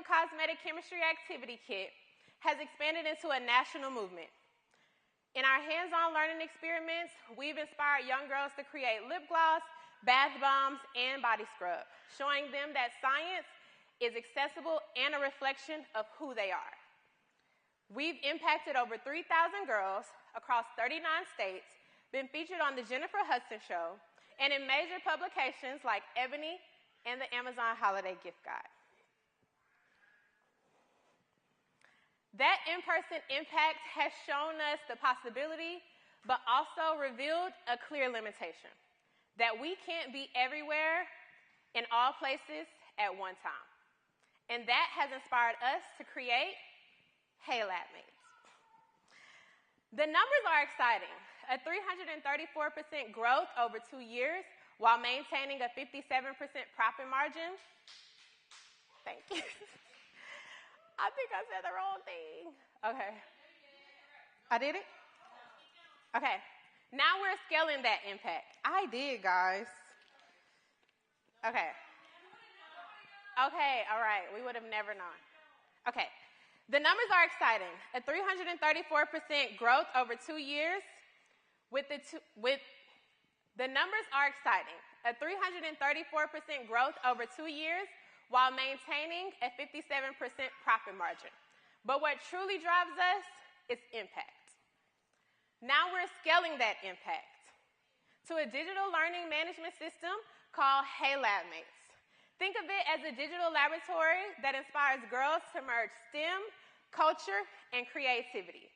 physical cosmetic chemistry activity kit has expanded into a national movement. In our hands-on learning experiments, we've inspired young girls to create lip gloss, bath bombs, and body scrub, showing them that science is accessible and a reflection of who they are. We've impacted over 3,000 girls across 39 states, been featured on The Jennifer Hudson Show, and in major publications like Ebony and the Amazon Holiday Gift Guide. That in-person impact has shown us the possibility, but also revealed a clear limitation, that we can't be everywhere in all places at one time. And that has inspired us to create Hey Lab Mates. The numbers are exciting. A 334% growth over 2 years while maintaining a 57% profit margin. Thank you. I think I said the wrong thing. Okay. I did it? Okay. Now we're scaling that impact. I did, guys. Okay. Okay, all right. We would have never known. Okay. The numbers are exciting. A 334% growth over 2 years. The numbers are exciting. A 334% growth over 2 years while maintaining a 57% profit margin. But what truly drives us is impact. Now we're scaling that impact to a digital learning management system called Hey Lab Mates. Think of it as a digital laboratory that inspires girls to merge STEM, culture, and creativity.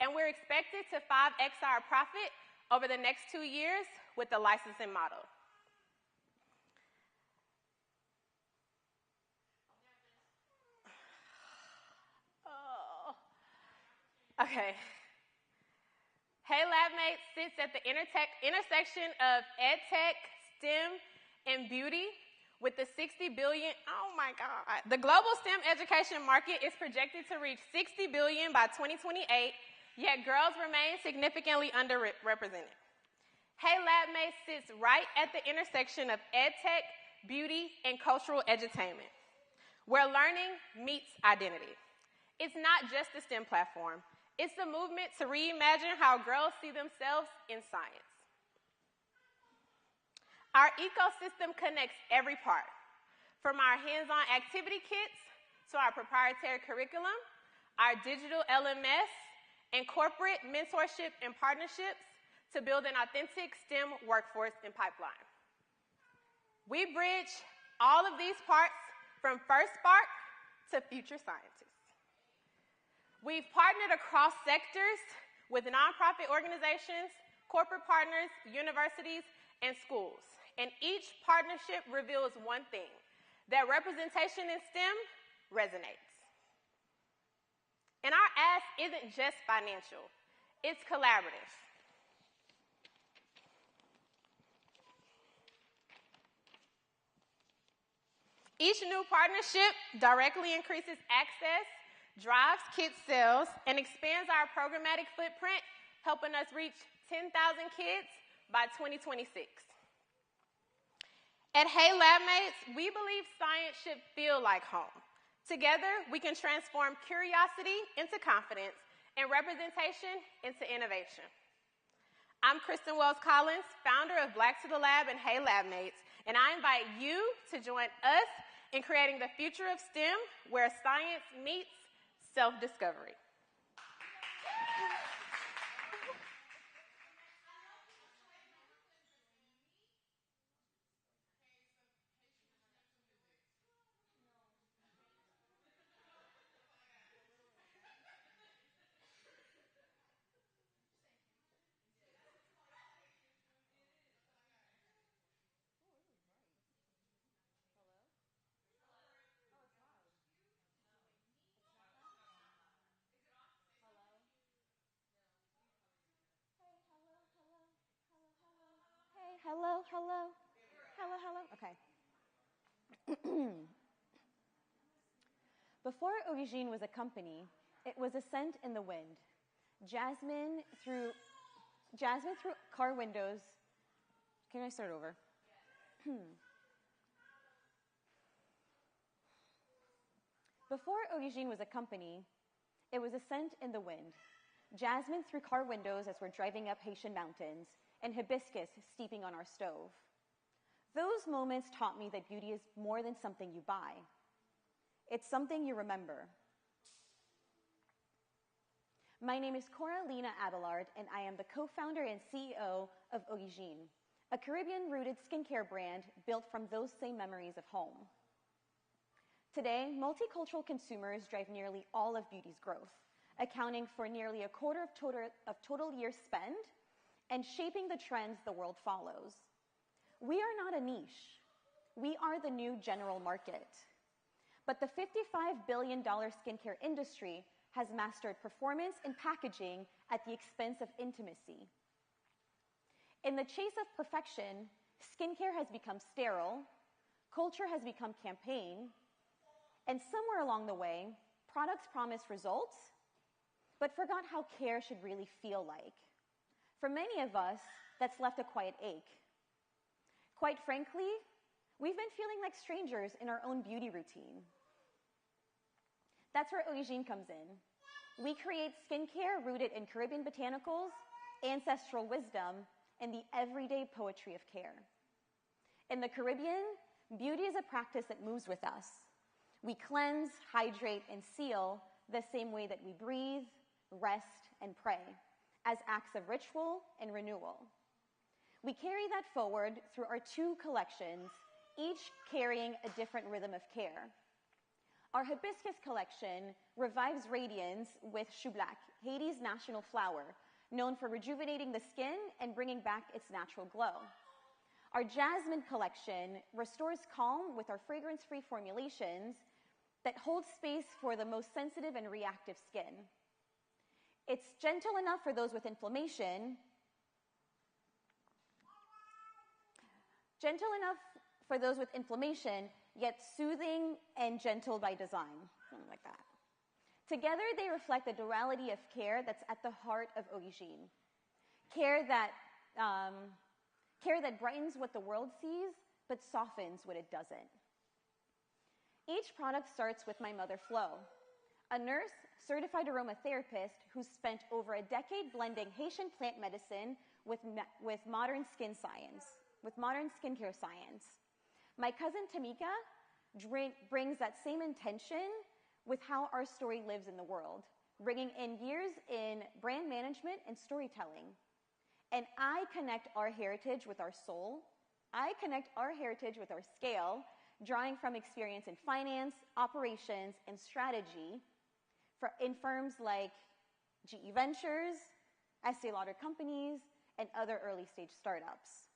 And we're expected to 5x our profit over the next 2 years with the licensing model. Oh. Okay. Hey Lab Mates sits at the intersection of EdTech, STEM, and beauty with the $60 billion, oh my God. The global STEM education market is projected to reach $60 billion by 2028, yet girls remain significantly underrepresented. Hey Lab Mates sits right at the intersection of EdTech, beauty, and cultural edutainment, where learning meets identity. It's not just a STEM platform. It's a movement to reimagine how girls see themselves in science. Our ecosystem connects every part, from our hands-on activity kits to our proprietary curriculum, our digital LMS, and corporate mentorship and partnerships to build an authentic STEM workforce and pipeline. We bridge all of these parts from first spark to future scientists. We've partnered across sectors with nonprofit organizations, corporate partners, universities, and schools. And each partnership reveals one thing, that representation in STEM resonates. And our ask isn't just financial, it's collaborative. Each new partnership directly increases access, drives kit sales, and expands our programmatic footprint, helping us reach 10,000 kids by 2026. At Hey Lab Mates, we believe science should feel like home. Together, we can transform curiosity into confidence and representation into innovation. I'm Kristen Wells-Collins, founder of Black to the Lab and Hey Lab Mates, and I invite you to join us in creating the future of STEM where science meets self-discovery. Hello, hello, hello, hello. Okay. Before Origine was a company, it was a scent in the wind. Jasmine through car windows. Can I start over? Before Origine was a company, it was a scent in the wind, jasmine through car windows as we're driving up Haitian mountains, and hibiscus steeping on our stove. Those moments taught me that beauty is more than something you buy. It's something you remember. My name is Coralina Abelard, and I am the co-founder and CEO of Origine, a Caribbean-rooted skincare brand built from those same memories of home. Today, multicultural consumers drive nearly all of beauty's growth, accounting for nearly a quarter of total year spend and shaping the trends the world follows. We are not a niche. We are the new general market. But the $55 billion skincare industry has mastered performance and packaging at the expense of intimacy. In the chase of perfection, skincare has become sterile, culture has become campaign, and somewhere along the way, products promised results, but forgot how care should really feel like. For many of us, that's left a quiet ache. Quite frankly, we've been feeling like strangers in our own beauty routine. That's where Origine comes in. We create skincare rooted in Caribbean botanicals, ancestral wisdom, and the everyday poetry of care. In the Caribbean, beauty is a practice that moves with us. We cleanse, hydrate, and seal the same way that we breathe, rest, and pray, as acts of ritual and renewal. We carry that forward through our 2 collections, each carrying a different rhythm of care. Our hibiscus collection revives radiance with chou black, Haiti's national flower, known for rejuvenating the skin and bringing back its natural glow. Our jasmine collection restores calm with our fragrance-free formulations that hold space for the most sensitive and reactive skin. It's gentle enough for those with inflammation, yet soothing and gentle by design, something like that. Together, they reflect the duality of care that's at the heart of Origine. Care that brightens what the world sees, but softens what it doesn't. Each product starts with my mother, Flo, a nurse, certified aromatherapist who spent over a decade blending Haitian plant medicine with modern skincare science. My cousin Tamika brings that same intention with how our story lives in the world, bringing in years in brand management and storytelling. And I connect our heritage with our soul. I connect our heritage with our scale, drawing from experience in finance, operations, and strategy in firms like GE Ventures, Estee Lauder Companies, and other early-stage startups.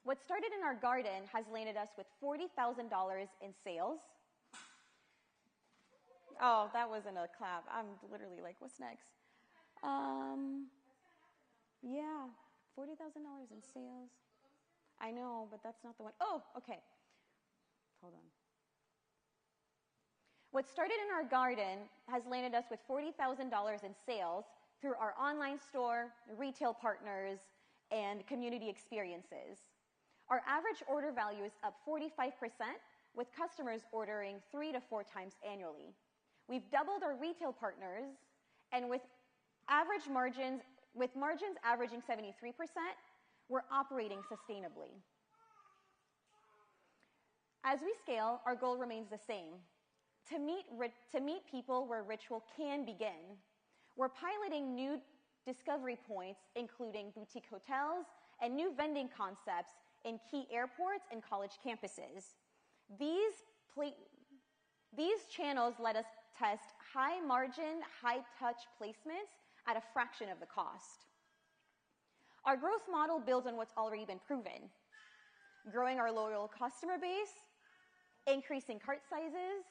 What started in our garden has landed us with $40,000 in sales. Oh, that wasn't a clap. I'm literally like, what's next? Yeah, $40,000 in sales. I know, but that's not the one. Oh, okay. Hold on. What started in our garden has landed us with $40,000 in sales through our online store, retail partners, and community experiences. Our average order value is up 45%, with customers ordering 3 to 4 times annually. We've doubled our retail partners, and with margins averaging 73%, we're operating sustainably. As we scale, our goal remains the same: to meet people where ritual can begin. We're piloting new discovery points, including boutique hotels and new vending concepts in key airports and college campuses. These channels let us test high-margin, high-touch placements at a fraction of the cost. Our growth model builds on what's already been proven: growing our loyal customer base, increasing cart sizes,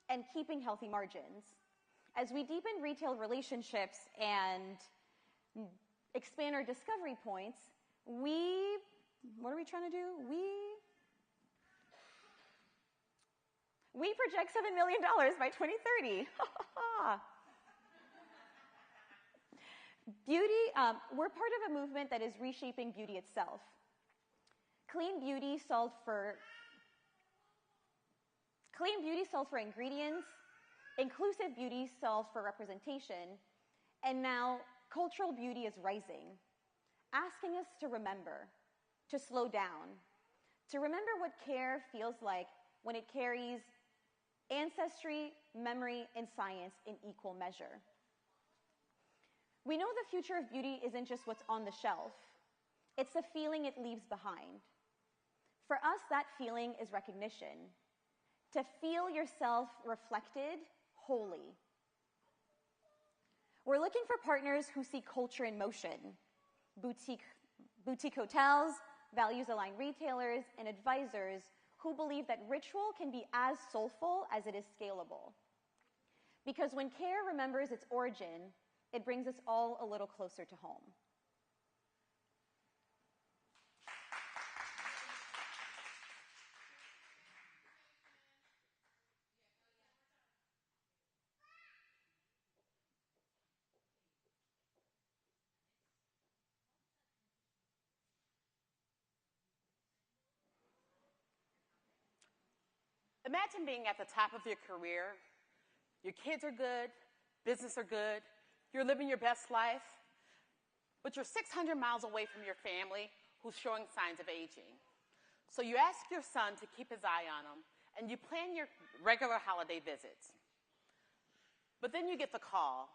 and keeping healthy margins. As we deepen retail relationships and expand our discovery points, what are we trying to do? We project $7 million by 2030. We're part of a movement that is reshaping beauty itself. Clean beauty solved for Clean beauty solves for ingredients, inclusive beauty solves for representation, and now cultural beauty is rising, asking us to remember, to slow down, to remember what care feels like when it carries ancestry, memory, and science in equal measure. We know the future of beauty isn't just what's on the shelf. It's the feeling it leaves behind. For us, that feeling is recognition. To feel yourself reflected wholly. We're looking for partners who see culture in motion. Boutique hotels, values-aligned retailers, and advisors who believe that ritual can be as soulful as it is scalable. Because when care remembers its origin, it brings us all a little closer to home. Imagine being at the top of your career. Your kids are good, business are good, you're living your best life, but you're 600 miles away from your family who's showing signs of aging. So you ask your son to keep his eye on him, and you plan your regular holiday visits. But then you get the call.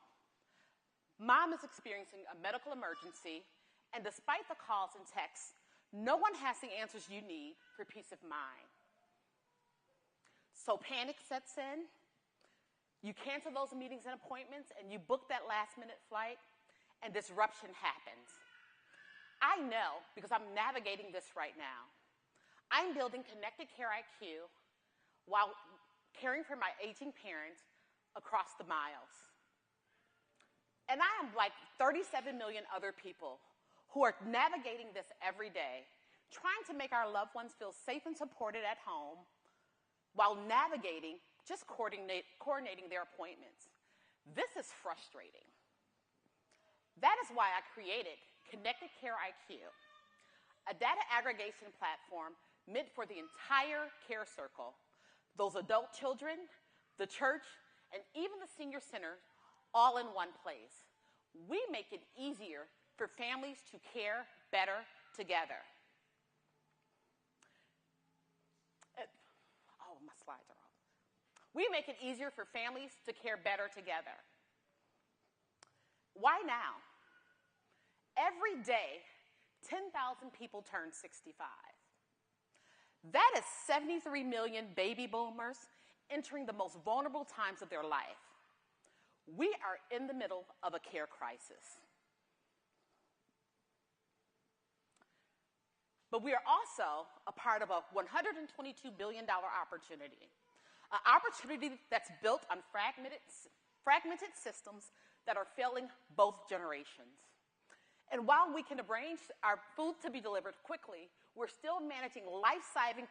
Mom is experiencing a medical emergency, and despite the calls and texts, no one has the answers you need for peace of mind. So panic sets in, you cancel those meetings and appointments, and you book that last-minute flight, and disruption happens. I know because I'm navigating this right now. I'm building connected care IQ while caring for my aging parents across the miles. And I am like 37 million other people who are navigating this every day, trying to make our loved ones feel safe and supported at home, while navigating, just coordinating their appointments. This is frustrating. That is why I created Connected Care IQ, a data aggregation platform meant for the entire care circle, those adult children, the church, and even the senior center, all in one place. We make it easier for families to care better together. My slides are off. We make it easier for families to care better together. Why now? Every day, 10,000 people turn 65. That is 73 million baby boomers entering the most vulnerable times of their life. We are in the middle of a care crisis. But we are also a part of a $122 billion opportunity, an opportunity that's built on fragmented systems that are failing both generations. And while we can arrange our food to be delivered quickly, we're still managing life-saving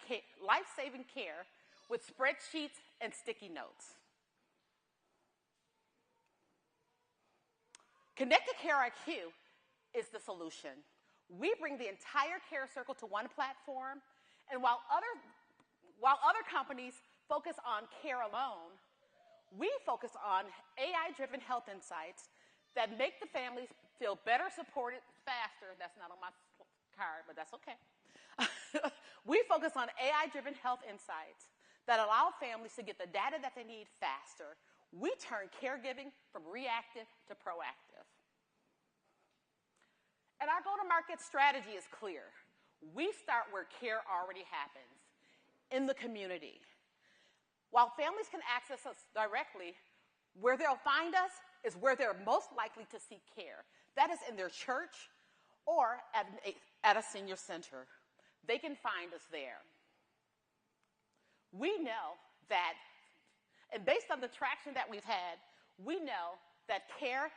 care with spreadsheets and sticky notes. Connected Care IQ is the solution. We bring the entire care circle to one platform, and while other companies focus on care alone, we focus on AI-driven health insights that make the families feel better supported faster. That's not on my card, but that's okay. We focus on AI-driven health insights that allow families to get the data that they need faster. We turn caregiving from reactive to proactive. And our go-to-market strategy is clear. We start where care already happens, in the community. While families can access us directly, where they'll find us is where they're most likely to seek care. That is in their church or at a senior center. They can find us there. We know that, and based on the traction that we've had, we know that care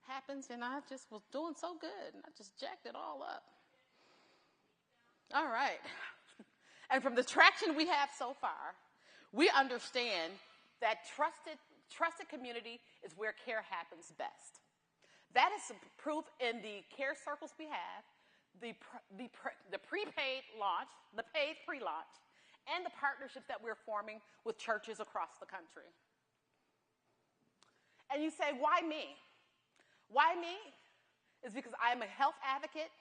happens, and I just was doing so good, and I just jacked it all up. All right. And from the traction we have so far, we understand that trusted community is where care happens best. That is proof in the care circles we have, the prepaid launch, the paid pre-launch, and the partnerships that we're forming with churches across the country. And you say, why me? Why me? Is because I'm a health advocate,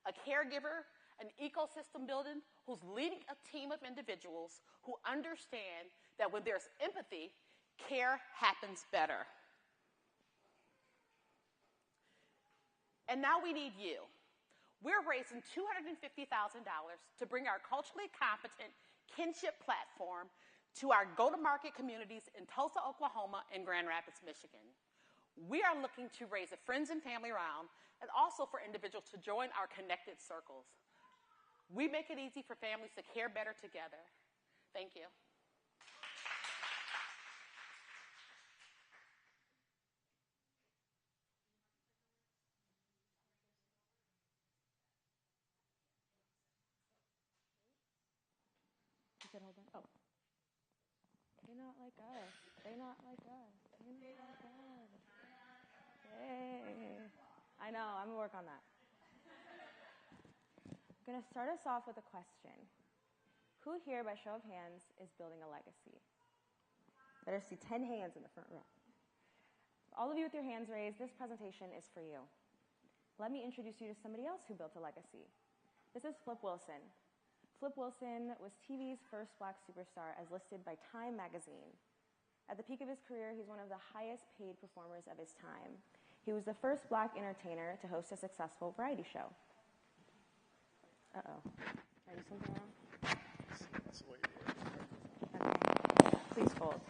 a caregiver, an ecosystem builder who's leading a team of individuals who understand that when there's empathy, care happens better. And now we need you. We're raising $250,000 to bring our culturally competent kinship platform to our go-to-market communities in Tulsa, Oklahoma, and Grand Rapids, Michigan. We are looking to raise a friends and family round and also for individuals to join our connected circles. We make it easy for families to care better together. Thank you. Hold on. Oh. They not like us. They not like us. They not like us. Yay. I know, I'm gonna work on that. I'm gonna start us off with a question. Who here, by show of hands, is building a legacy? Better see 10 hands in the front row. All of you with your hands raised, this presentation is for you. Let me introduce you to somebody else who built a legacy. This is Flip Wilson. Flip Wilson was TV's first Black superstar as listed by Time magazine. At the peak of his career, he's one of the highest paid performers of his time. He was the first Black entertainer to host a successful variety show. Uh-oh. Did I do something wrong? That's the way you work. Okay. Please fold.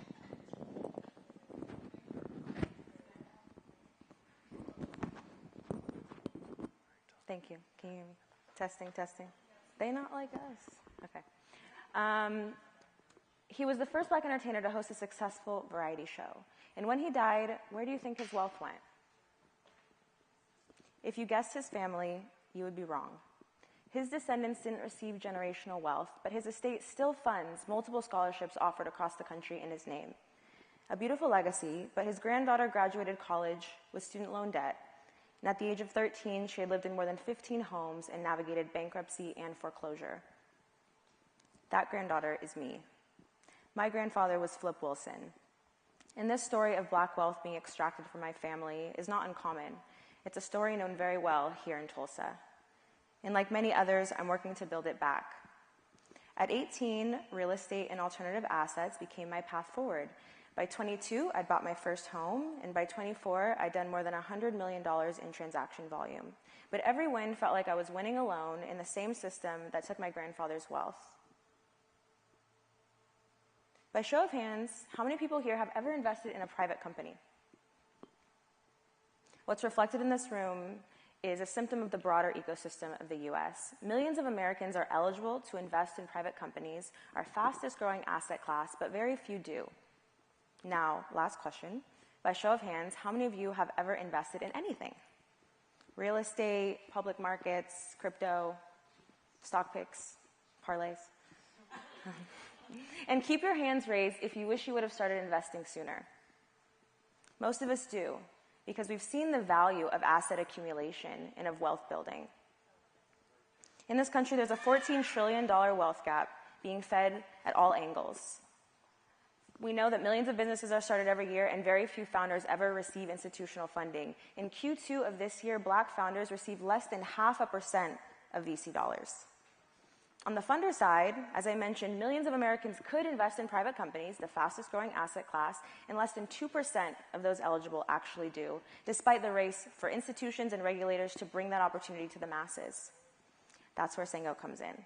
Thank you. Can you hear me? Testing, testing. They not like us. Okay. He was the first Black entertainer to host a successful variety show. And when he died, where do you think his wealth went? If you guessed his family, you would be wrong. His descendants didn't receive generational wealth, but his estate still funds multiple scholarships offered across the country in his name. A beautiful legacy, but his granddaughter graduated college with student loan debt. And at the age of 13, she had lived in more than 15 homes and navigated bankruptcy and foreclosure. That granddaughter is me. My grandfather was Flip Wilson. And this story of Black wealth being extracted from my family is not uncommon. It's a story known very well here in Tulsa. And like many others, I'm working to build it back. At 18, real estate and alternative assets became my path forward. By 22, I'd bought my first home, and by 24, I'd done more than $100 million in transaction volume. But every win felt like I was winning alone in the same system that took my grandfather's wealth. By show of hands, how many people here have ever invested in a private company? What's reflected in this room is a symptom of the broader ecosystem of the US. Millions of Americans are eligible to invest in private companies, our fastest growing asset class, but very few do. Now, last question. By show of hands, how many of you have ever invested in anything? Real estate, public markets, crypto, stock picks, parlays? And keep your hands raised if you wish you would have started investing sooner. Most of us do, because we've seen the value of asset accumulation and of wealth building. In this country, there's a $14 trillion wealth gap being fed at all angles. We know that millions of businesses are started every year, and very few founders ever receive institutional funding. In Q2 of this year, Black founders received less than 0.5% of VC dollars. On the funder side, as I mentioned, millions of Americans could invest in private companies, the fastest growing asset class, and less than 2% of those eligible actually do, despite the race for institutions and regulators to bring that opportunity to the masses. That's where Sango comes in.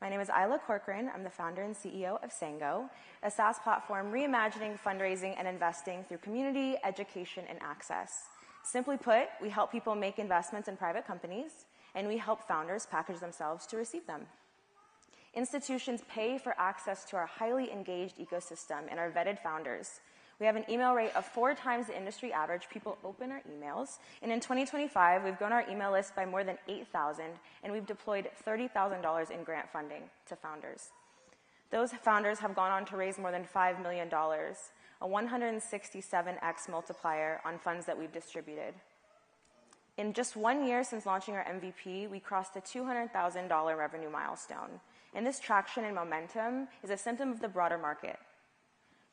My name is Isla Corcoran. I'm the founder and CEO of Sango, a SaaS platform reimagining fundraising and investing through community, education, and access. Simply put, we help people make investments in private companies, and we help founders package themselves to receive them. Institutions pay for access to our highly engaged ecosystem and our vetted founders. We have an email rate of 4 times the industry average. People open our emails. And in 2025, we've grown our email list by more than 8,000, and we've deployed $30,000 in grant funding to founders. Those founders have gone on to raise more than $5 million, a 167x multiplier on funds that we've distributed. In just 1 year since launching our MVP, we crossed the $200,000 revenue milestone. And this traction and momentum is a symptom of the broader market.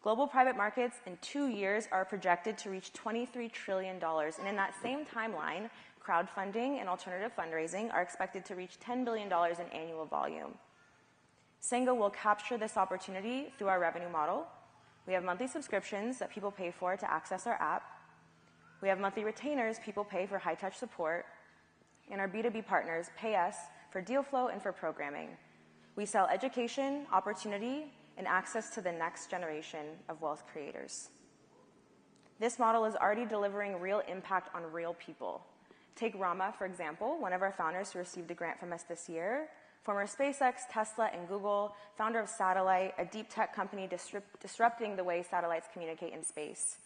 Global private markets in 2 years are projected to reach $23 trillion, and in that same timeline, crowdfunding and alternative fundraising are expected to reach $10 billion in annual volume. Sango will capture this opportunity through our revenue model. We have monthly subscriptions that people pay for to access our app. We have monthly retainers people pay for high-touch support. And our B2B partners pay us for deal flow and for programming. We sell education, opportunity, and access to the next generation of wealth creators. This model is already delivering real impact on real people. Take Rama, for example, one of our founders who received a grant from us this year, former SpaceX, Tesla, and Google, founder of Satellite, a deep tech company disrupting the way satellites communicate in space.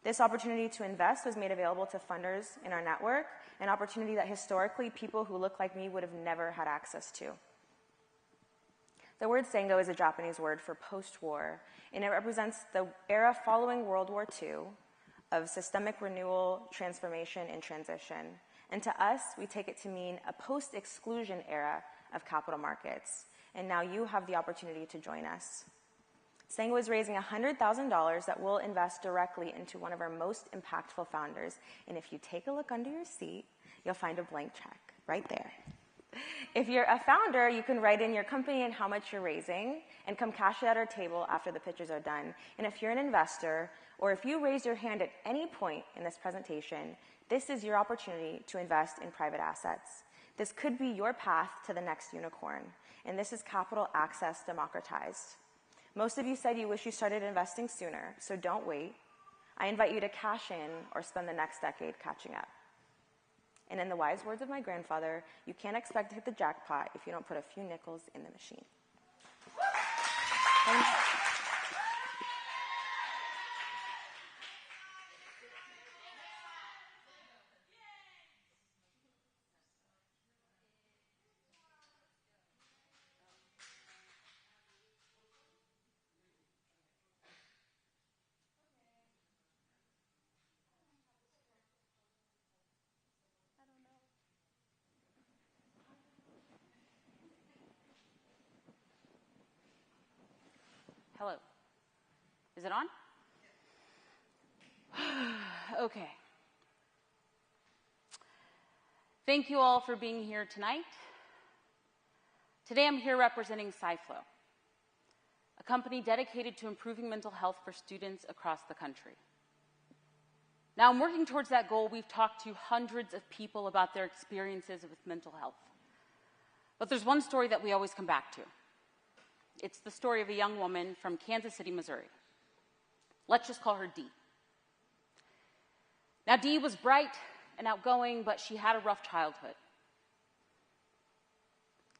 This opportunity to invest was made available to funders in our network, an opportunity that historically people who look like me would have never had access to. The word Sango is a Japanese word for post-war, and it represents the era following World War II of systemic renewal, transformation, and transition. And to us, we take it to mean a post-exclusion era of capital markets. And now you have the opportunity to join us. Sango is raising $100,000 that we'll invest directly into one of our most impactful founders. And if you take a look under your seat, you'll find a blank check right there. If you're a founder, you can write in your company and how much you're raising and come cash it at our table after the pitches are done. And if you're an investor, or if you raise your hand at any point in this presentation, this is your opportunity to invest in private assets. This could be your path to the next unicorn, and this is capital access democratized. Most of you said you wish you started investing sooner, so don't wait. I invite you to cash in or spend the next decade catching up. And in the wise words of my grandfather, you can't expect to hit the jackpot if you don't put a few nickels in the machine. Hello. Is it on? Okay. Thank you all for being here tonight. Today I'm here representing SciFlow, a company dedicated to improving mental health for students across the country. Now, I'm working towards that goal. We've talked to hundreds of people about their experiences with mental health. But there's one story that we always come back to. It's the story of a young woman from Kansas City, Missouri. Let's just call her Dee. Now, Dee was bright and outgoing, but she had a rough childhood.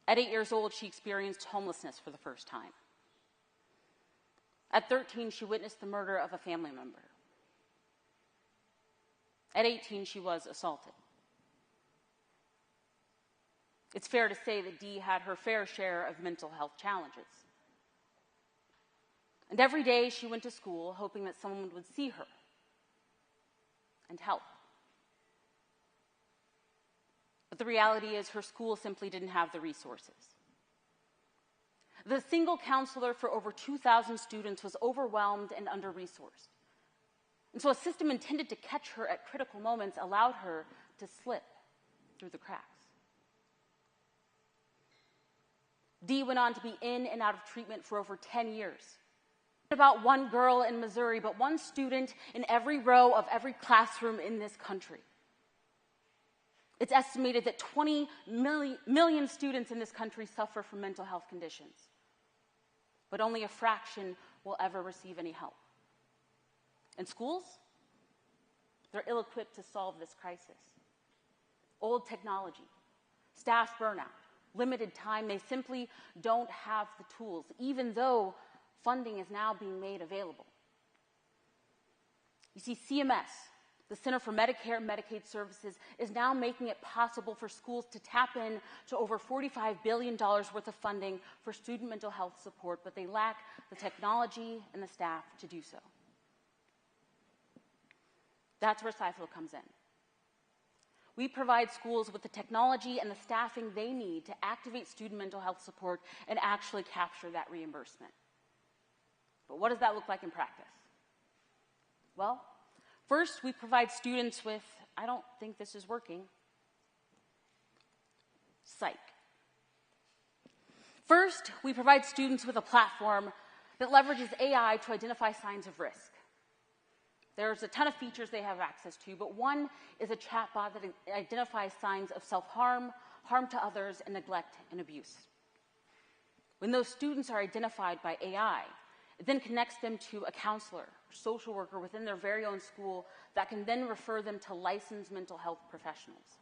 At 8 years old, she experienced homelessness for the first time. At 13, she witnessed the murder of a family member. At 18, she was assaulted. It's fair to say that Dee had her fair share of mental health challenges. And every day she went to school hoping that someone would see her and help. But the reality is her school simply didn't have the resources. The single counselor for over 2,000 students was overwhelmed and under-resourced. And so a system intended to catch her at critical moments allowed her to slip through the cracks. Dee went on to be in and out of treatment for over 10 years. About one girl in Missouri, but one student in every row of every classroom in this country. It's estimated that 20 million students in this country suffer from mental health conditions, but only a fraction will ever receive any help. And schools? They're ill-equipped to solve this crisis. Old technology, staff burnout, limited time, they simply don't have the tools, even though funding is now being made available. You see, CMS, the Center for Medicare and Medicaid Services, is now making it possible for schools to tap in to over $45 billion worth of funding for student mental health support, but they lack the technology and the staff to do so. That's where SciFlow comes in. We provide schools with the technology and the staffing they need to activate student mental health support and actually capture that reimbursement. But what does that look like in practice? Well, first, we provide students with, I don't think this is working, psych. First, we provide students with a platform that leverages AI to identify signs of risk. There's a ton of features they have access to, but one is a chatbot that identifies signs of self-harm, harm to others, and neglect and abuse. When those students are identified by AI, it then connects them to a counselor or social worker within their very own school that can then refer them to licensed mental health professionals.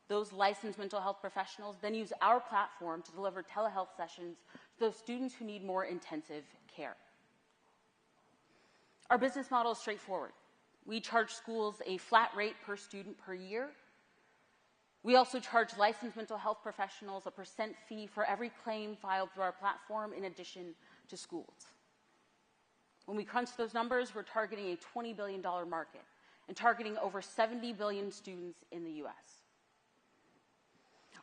Those licensed mental health professionals then use our platform to deliver telehealth sessions to those students who need more intensive care. Our business model is straightforward. We charge schools a flat rate per student per year. We also charge licensed mental health professionals a % fee for every claim filed through our platform in addition to schools. When we crunch those numbers, we're targeting a $20 billion market and targeting over 70 billion students in the US.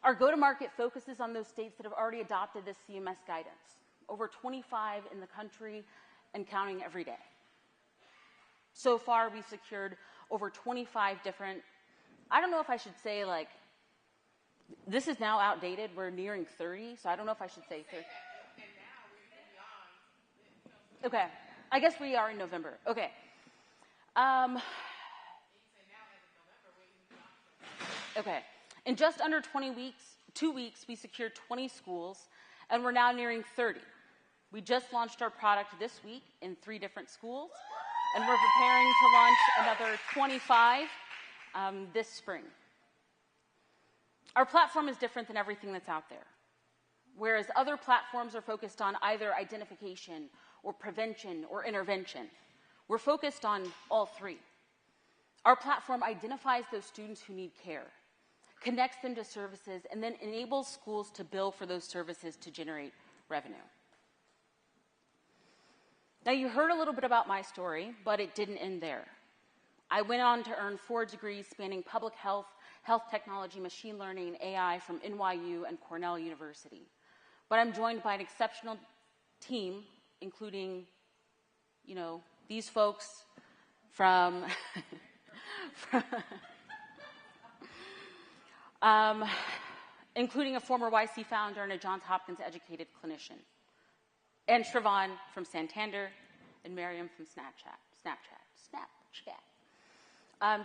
Our go-to-market focuses on those states that have already adopted this CMS guidance, over 25 in the country and counting every day. So far, we've secured over 25 different, I don't know if I should say, like, this is now outdated. We're nearing 30, so I don't know if I should say 30. Okay, I guess we are in November. Okay. Okay. In just under 2 weeks, we secured 20 schools, and we're now nearing 30. We just launched our product this week in 3 different schools, and we're preparing to launch another 25 this spring. Our platform is different than everything that's out there. Whereas other platforms are focused on either identification or prevention or intervention, we're focused on all 3. Our platform identifies those students who need care, connects them to services, and then enables schools to bill for those services to generate revenue. Now, you heard a little bit about my story, but it didn't end there. I went on to earn 4 degrees spanning public health, health technology, machine learning, and AI from NYU and Cornell University. But I'm joined by an exceptional team, including, these folks from including a former YC founder and a Johns Hopkins educated clinician, and Shravan from Santander, and Miriam from Snapchat.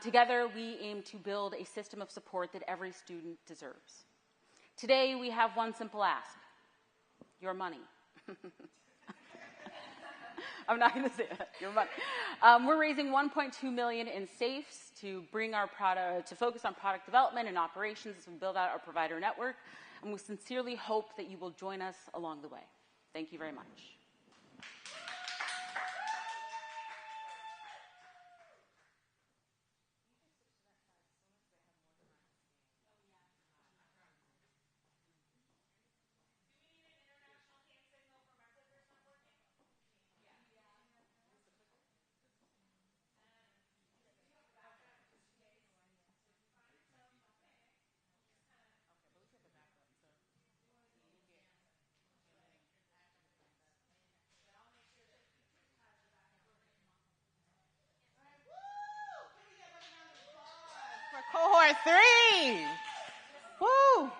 Together, we aim to build a system of support that every student deserves. Today, we have one simple ask: your money. I'm not going to say that. Your money. We're raising $1.2 million in safes to bring our product, to focus on product development and operations as we build out our provider network, and we sincerely hope that you will join us along the way. Thank you very much. Cohort 3. Woo!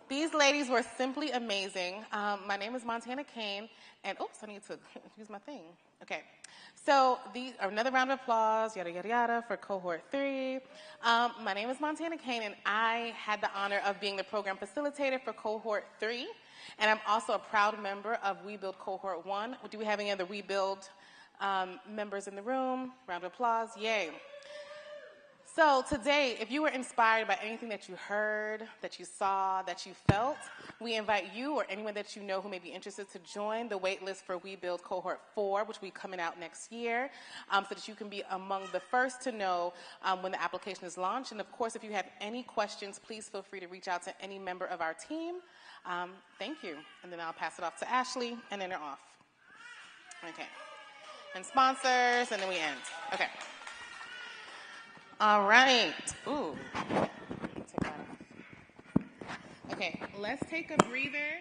These ladies were simply amazing. My name is Montana Kane, and oops, I need to use my thing. Okay, so another round of applause, yada, yada, yada, for Cohort 3. My name is Montana Kane, and I had the honor of being the program facilitator for Cohort 3, and I'm also a proud member of We Build Cohort 1. Do we have any other We Build members in the room? Round of applause, yay. So today, if you were inspired by anything that you heard, that you saw, that you felt, we invite you or anyone that you know who may be interested to join the waitlist for We Build Cohort 4, which will be coming out next year, so that you can be among the first to know when the application is launched. And of course, if you have any questions, please feel free to reach out to any member of our team. Thank you. And then I'll pass it off to Ashley, and then they're off. Okay. And sponsors, and then we end. Okay. All right. Ooh. Take that off. Okay, let's take a breather.